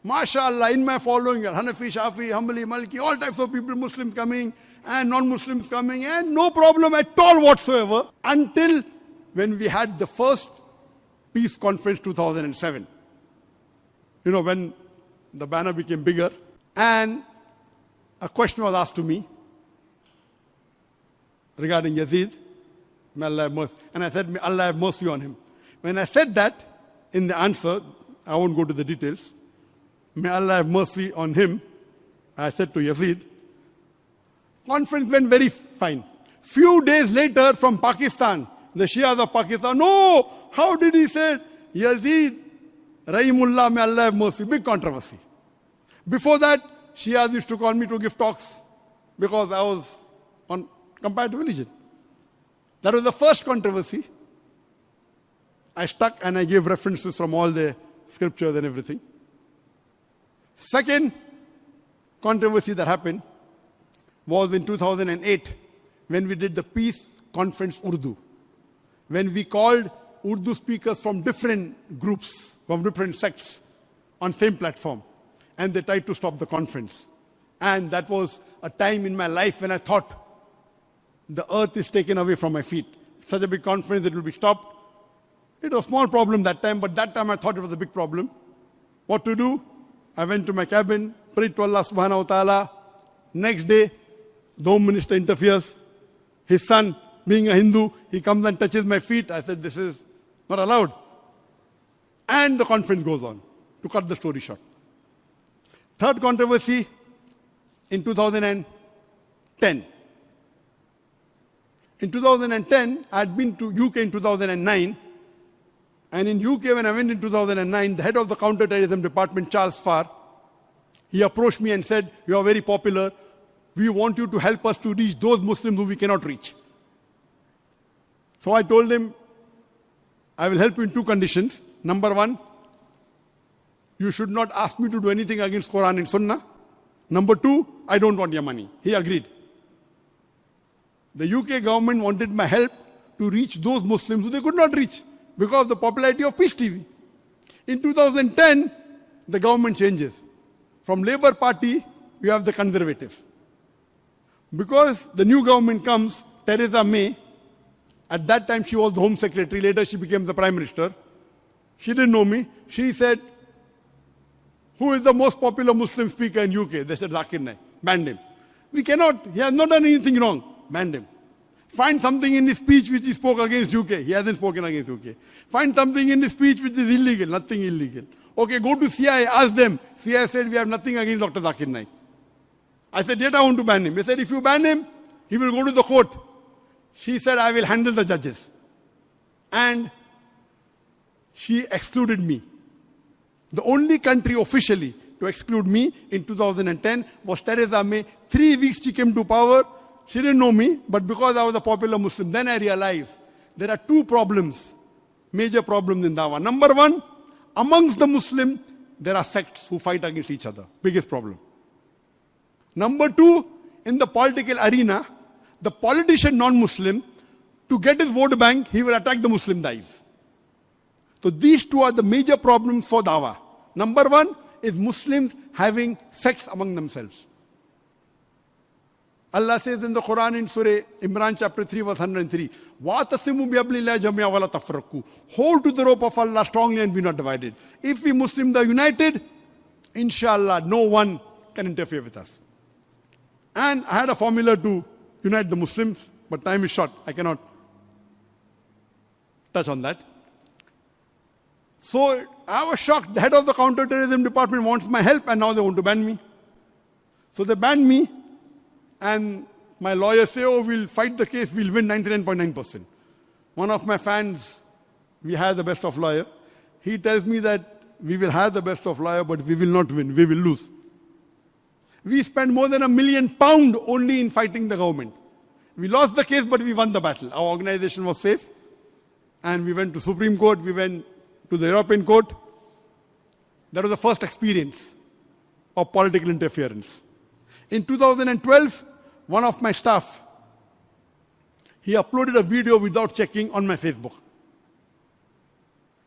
MashaAllah, in my following, Hanafi, Shafi, Hanbali, Maliki, all types of people, Muslims coming and non-Muslims coming, and no problem at all whatsoever, until when we had the first peace conference 2007. When the banner became bigger, and a question was asked to me regarding Yazeed, may Allah have mercy. And I said, may Allah have mercy on him. When I said that, in the answer, I won't go to the details, may Allah have mercy on him, I said to Yazeed, conference went very fine. Few days later from Pakistan, the Shias of Pakistan, no, how did he say Yazeed, Rahimullah, may Allah have mercy, big controversy. Before that, Shias used to call me to give talks because I was on comparative religion. That was the first controversy. I stuck and I gave references from all the scriptures and everything. Second controversy that happened was in 2008 when we did the Peace Conference Urdu. When we called Urdu speakers from different groups, from different sects on same platform. And they tried to stop the conference. And that was a time in my life when I thought the earth is taken away from my feet. Such a big conference, it will be stopped. It was a small problem that time, but that time I thought it was a big problem. What to do? I went to my cabin, prayed to Allah subhanahu wa ta'ala. Next day, the Home Minister interferes. His son, being a Hindu, he comes and touches my feet. I said, this is not allowed. And the conference goes on, to cut the story short. Third controversy in 2010. In 2010, I had been to UK in 2009. And in UK, when I went in 2009, the head of the counter-terrorism department, Charles Farr, he approached me and said, you are very popular. We want you to help us to reach those Muslims who we cannot reach. So I told him, I will help you in two conditions. Number one, you should not ask me to do anything against Quran and Sunnah. Number two, I don't want your money. He agreed. The UK government wanted my help to reach those Muslims who they could not reach because of the popularity of Peace TV. In 2010, the government changes. From Labour Party, you have the Conservative. Because the new government comes, Theresa May, at that time she was the Home Secretary, later she became the Prime Minister. She didn't know me. She said, who is the most popular Muslim speaker in UK? They said, Zakir Naik. Banned him. We cannot. He has not done anything wrong. Banned him. Find something in his speech which he spoke against UK. He hasn't spoken against UK. Find something in his speech which is illegal. Nothing illegal. Okay, go to CIA, ask them. CIA said, we have nothing against Dr. Zakir Naik. I said, yet I want to ban him. They said, if you ban him, he will go to the court. She said, I will handle the judges. And she excluded me. The only country officially to exclude me in 2010 was Theresa May. 3 weeks she came to power. She didn't know me, but because I was a popular Muslim, then I realized there are two problems, major problems in Dawah. Number one, amongst the Muslims, there are sects who fight against each other. Biggest problem. Number two, in the political arena, the politician non-Muslim, to get his vote bank, he will attack the Muslim dies. So these two are the major problems for Dawah. Number one is Muslims having sects among themselves. Allah says in the Quran in Surah Imran chapter 3 verse 103, وَاتَصِمُوا بِحَبْلِ اللَّهِ جَمِيعًا وَلَا تَفَرَّقُوا. Hold to the rope of Allah strongly and be not divided. If we Muslims are united, inshallah, no one can interfere with us. And I had a formula to unite the Muslims, but time is short. I cannot touch on that. So I was shocked. The head of the counter-terrorism department wants my help and now they want to ban me. So they banned me and my lawyers say, oh, we'll fight the case, we'll win 99.9%. One of my fans, we had the best of lawyer. He tells me that we will have the best of lawyer, but we will not win, we will lose. We spent more than £1 million only in fighting the government. We lost the case, but we won the battle. Our organization was safe. And we went to Supreme Court, we went to the European Court. That was the first experience of political interference. In 2012, one of my staff, he uploaded a video without checking on my Facebook,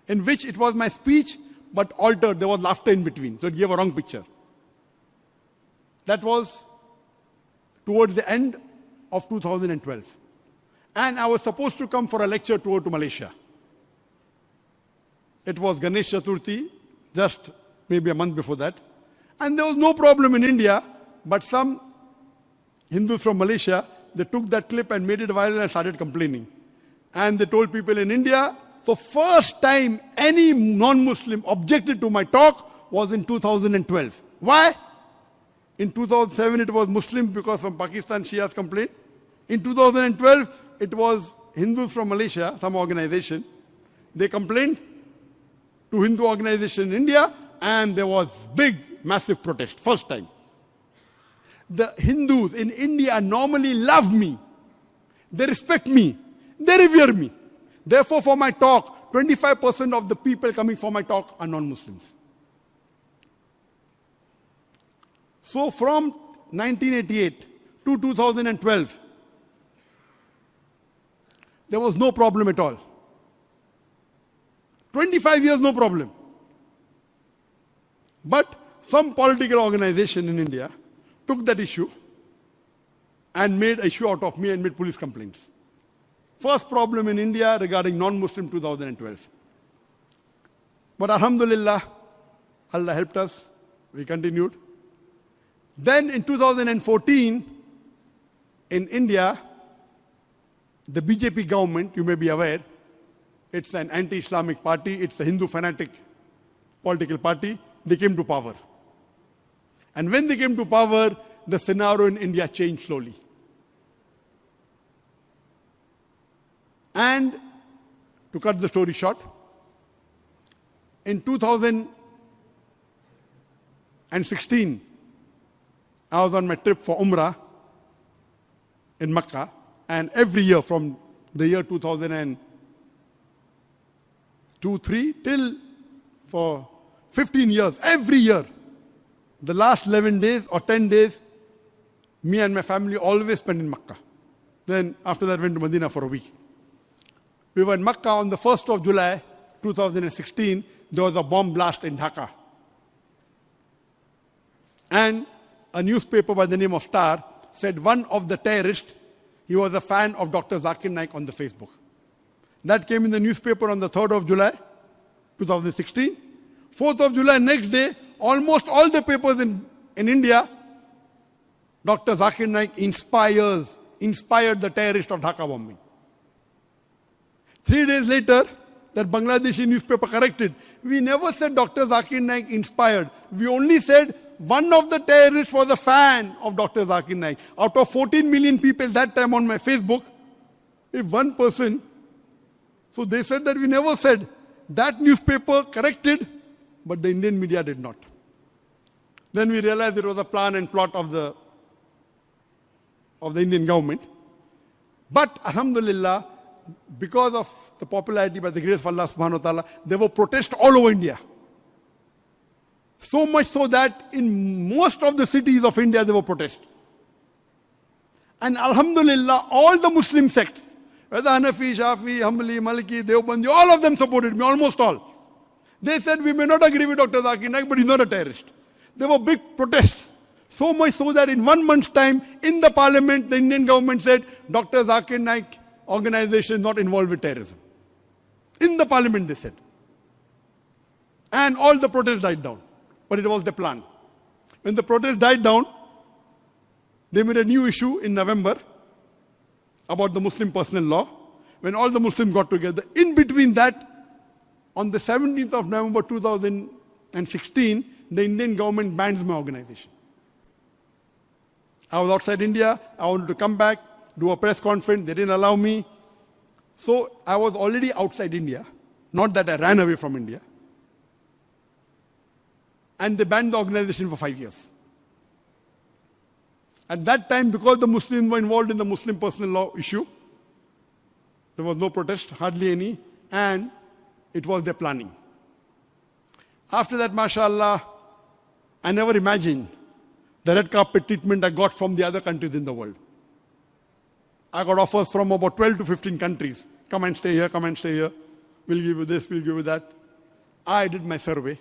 in which it was my speech but altered. There was laughter in between, so it gave a wrong picture. That was towards the end of 2012. And I was supposed to come for a lecture tour to Malaysia. It was Ganesh Chaturthi, just maybe a month before that. And there was no problem in India, but some Hindus from Malaysia, they took that clip and made it viral and started complaining. And they told people in India, the first time any non-Muslim objected to my talk was in 2012. Why? In 2007 it was Muslims because from Pakistan Shias complained. In 2012 it was Hindus from Malaysia, some organization. They complained to Hindu organization in India, and there was big, massive protest, first time. The Hindus in India normally love me. They respect me. They revere me. Therefore, for my talk, 25% of the people coming for my talk are non-Muslims. So from 1988 to 2012, there was no problem at all. 25 years, no problem. But some political organization in India took that issue and made an issue out of me and made police complaints. First problem in India regarding non-Muslim 2012. But Alhamdulillah, Allah helped us. We continued. Then in 2014, in India, the BJP government, you may be aware, it's an anti-Islamic party, it's a Hindu fanatic political party, they came to power. And when they came to power, the scenario in India changed slowly. And to cut the story short, in 2016, I was on my trip for Umrah in Makkah, and every year from the year 2002-3 till for 15 years, every year, the last 11 days or 10 days, me and my family always spent in Makkah. Then after that, went to Medina for a week. We were in Makkah on the 1st of July, 2016. There was a bomb blast in Dhaka. And a newspaper by the name of Star said one of the terrorists, he was a fan of Dr. Zakir Naik on the Facebook. That came in the newspaper on the 3rd of July, 2016. 4th of July, next day, almost all the papers in India, Dr. Zakir Naik inspired the terrorist of Dhaka bombing. 3 days later, that Bangladeshi newspaper corrected. We never said Dr. Zakir Naik inspired. We only said one of the terrorists was a fan of Dr. Zakir Naik. Out of 14 million people that time on my Facebook, if one person, so they said that we never said. That newspaper corrected, but the Indian media did not. Then we realized it was a plan and plot of the Indian government. But Alhamdulillah, because of the popularity by the grace of Allah subhanahu wa ta'ala, there were protests all over India. So much so that in most of the cities of India there were protests. And Alhamdulillah, all the Muslim sects, whether Hanafi, Shafi, Hanbali, Maliki, Deobandi, all of them supported me, almost all. They said we may not agree with Dr. Zakir Naik, but he's not a terrorist. There were big protests. So much so that in 1 month's time, in the parliament, the Indian government said, Dr. Zakir Naik organization is not involved with terrorism. In the parliament, they said. And all the protests died down. But it was the plan. When the protests died down, they made a new issue in November about the Muslim personal law. When all the Muslims got together, in between that, on the 17th of November 2016, the Indian government bans my organization. I was outside India. I wanted to come back, do a press conference. They didn't allow me. So I was already outside India. Not that I ran away from India. And they banned the organization for 5 years. At that time, because the Muslims were involved in the Muslim personal law issue, there was no protest, hardly any, and it was their planning. After that, mashallah, I never imagined the red carpet treatment I got from the other countries in the world. I got offers from about 12 to 15 countries. Come and stay here, come and stay here. We'll give you this, we'll give you that. I did my survey.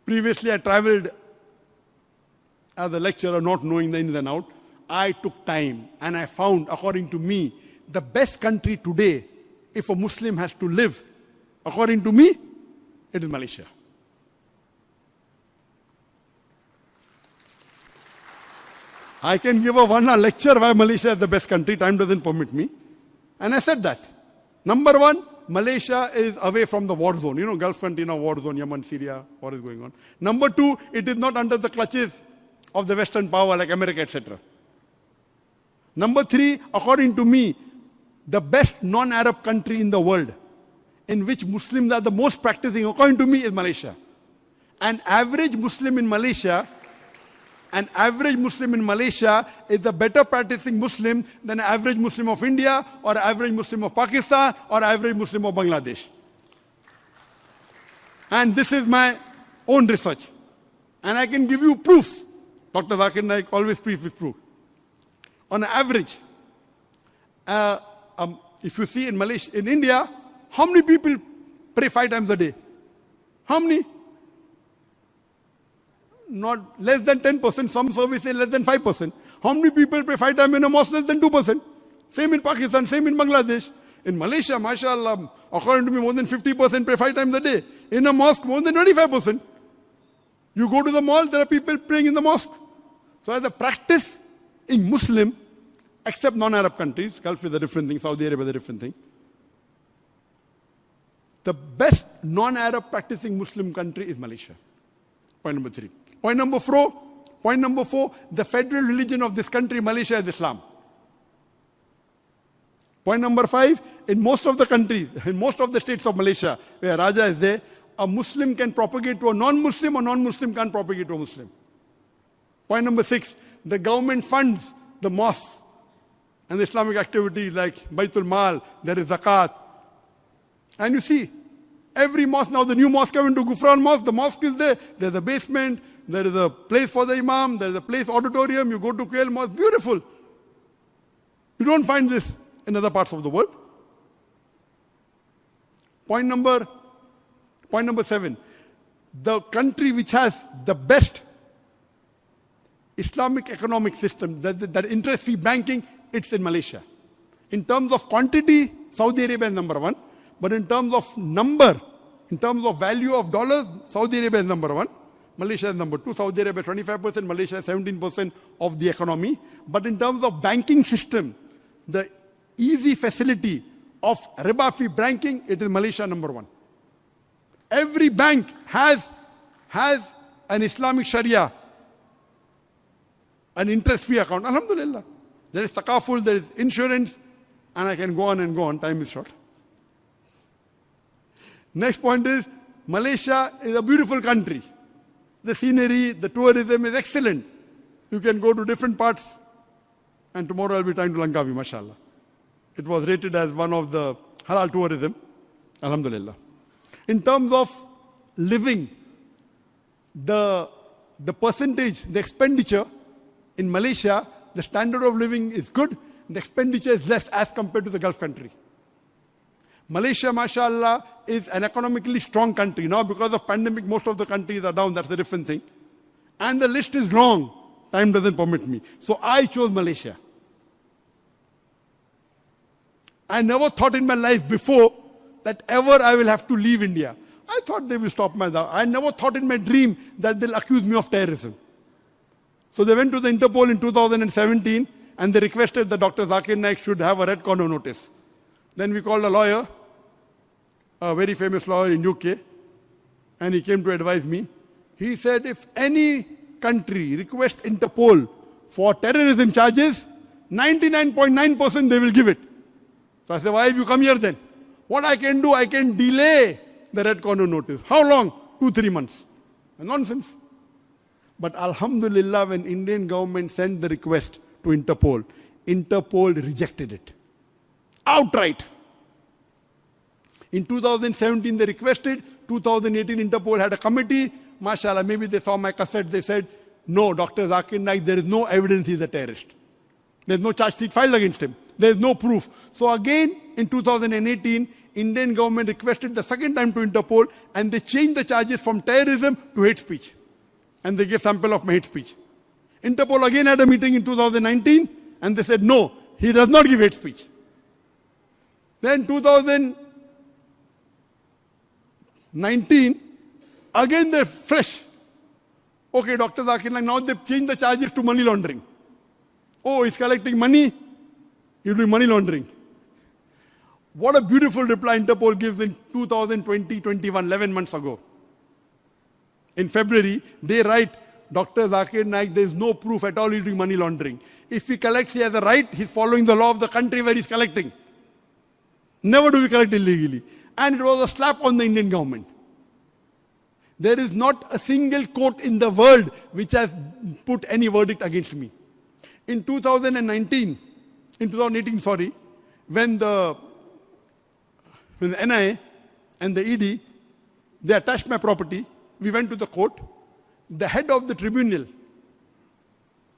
Previously, I traveled as a lecturer, not knowing the ins and out. I took time and I found, according to me, the best country today, if a Muslim has to live, according to me, it is Malaysia. I can give a 1 hour lecture why Malaysia is the best country. Time doesn't permit me. And I said that. Number one, Malaysia is away from the war zone. You know, Gulf country, war zone, Yemen, Syria, war is going on. Number two, it is not under the clutches of the Western power like America, etc. Number three, according to me, the best non-Arab country in the world in which Muslims are the most practicing, according to me, is Malaysia. An average Muslim in Malaysia is a better practicing Muslim than an average Muslim of India or average Muslim of Pakistan or average Muslim of Bangladesh. And this is my own research. And I can give you proofs. Dr. Zakir Naik always speaks with proof. On average, if you see in Malaysia, in India, how many people pray 5 times a day? How many? Not less than 10%. Some surveys say less than 5%. How many people pray 5 times in a mosque? Less than 2%. Same in Pakistan, same in Bangladesh. In Malaysia, mashallah, according to me, more than 50% pray 5 times a day. In a mosque, more than 25%. You go to the mall, there are people praying in the mosque. So as a practice in Muslim, except non-Arab countries, Gulf is a different thing, Saudi Arabia is a different thing. The best non-Arab practicing Muslim country is Malaysia. Point number 3. Point number 4, the federal religion of this country, Malaysia, is Islam. Point number 5, in most of the countries, in most of the states of Malaysia, where Raja is there, a Muslim can propagate to a non-Muslim, a non-Muslim can't propagate to a Muslim. Point number 6, the government funds the mosques and the Islamic activities like Baitul Mal, there is zakat. And you see, every mosque, now the new mosque coming to Gufran Mosque, the mosque is there, there's a basement, there is a place for the imam, there is a place auditorium, you go to Kuel Mosque, beautiful. You don't find this in other parts of the world. Point number 7, the country which has the best Islamic economic system, that interest-free banking, it's in Malaysia. In terms of quantity, Saudi Arabia is number 1. But in terms of number, in terms of value of dollars, Saudi Arabia is number 1. Malaysia is number 2. Saudi Arabia 25%, Malaysia is 17% of the economy. But in terms of banking system, the easy facility of riba-free banking, it is Malaysia number 1. Every bank has an Islamic Sharia, an interest-free account. Alhamdulillah. There is takaful, there is insurance, and I can go on and go on. Time is short. Next point is, Malaysia is a beautiful country. The scenery, the tourism is excellent. You can go to different parts. And tomorrow I'll be trying to Langkawi, mashallah. It was rated as one of the halal tourism. Alhamdulillah. In terms of living, the percentage, the expenditure in Malaysia, the standard of living is good. The expenditure is less as compared to the Gulf country. Malaysia, mashallah, is an economically strong country. Now, because of pandemic, most of the countries are down. That's a different thing. And the list is long. Time doesn't permit me. So I chose Malaysia. I never thought in my life before that ever I will have to leave India. I thought they will stop my dawah. I never thought in my dream that they'll accuse me of terrorism. So they went to the Interpol in 2017 and they requested that Dr. Zakir Naik should have a red corner notice. Then we called a lawyer, a very famous lawyer in UK, and he came to advise me. He said, if any country requests Interpol for terrorism charges, 99.9% they will give it. So I said, why have you come here then? What I can do, I can delay the red corner notice. How long? 2-3 months. Nonsense. But alhamdulillah, when Indian government sent the request to Interpol, Interpol rejected it. Outright. In 2017 they requested, 2018 Interpol had a committee, mashallah, maybe they saw my cassette, they said, no, Dr. Zakir Naik, there is no evidence he's a terrorist. There's no charge sheet filed against him. There's no proof. So again, in 2018, Indian government requested the second time to Interpol, and they changed the charges from terrorism to hate speech. And they gave sample of my hate speech. Interpol again had a meeting in 2019, and they said, no, he does not give hate speech. Then 2019, again they're fresh. Okay, Dr. Zakir Naik, now they've changed the charges to money laundering. Oh, he's collecting money, he'll do money laundering. What a beautiful reply Interpol gives in 2020-21, 11 months ago. In February, they write, Dr. Zakir Naik, there is no proof at all he's doing money laundering. If he collects, he has a right, he's following the law of the country where he's collecting. Never do we collect illegally. And it was a slap on the Indian government. There is not a single court in the world which has put any verdict against me. In 2018, when the NIA and the ED, they attached my property, we went to the court. The head of the tribunal,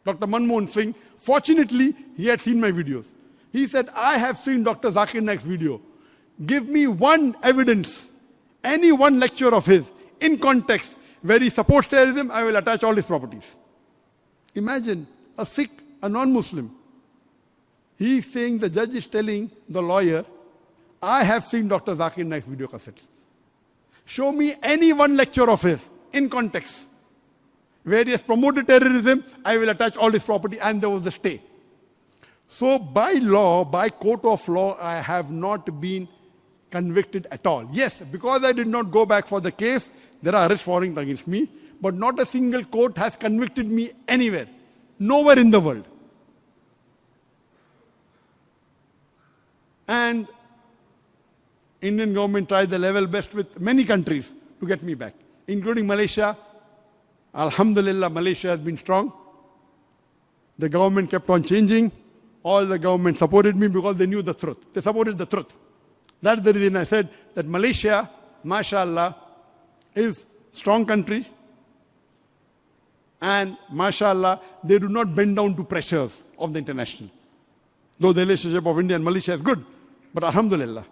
Dr. Manmohan Singh, fortunately, he had seen my videos. He said, I have seen Dr. Zakir Naik's video. Give me one evidence, any one lecture of his, in context, where he supports terrorism, I will attach all his properties. Imagine a Sikh, a non-Muslim. He is saying, the judge is telling the lawyer, I have seen Dr. Zakir Naik's video cassettes. Show me any one lecture of his, in context, where he has promoted terrorism, I will attach all his property, and there was a stay. So by law, by court of law, I have not been convicted at all. Yes, because I did not go back for the case, there are arrest warrants against me, but not a single court has convicted me anywhere, nowhere in the world. And Indian government tried the level best with many countries to get me back, including Malaysia. Alhamdulillah, Malaysia has been strong. The government kept on changing. All the government supported me because they knew the truth. They supported the truth. That's the reason I said that Malaysia, mashallah, is a strong country. And mashallah, they do not bend down to pressures of the international. Though the relationship of India and Malaysia is good, but alhamdulillah.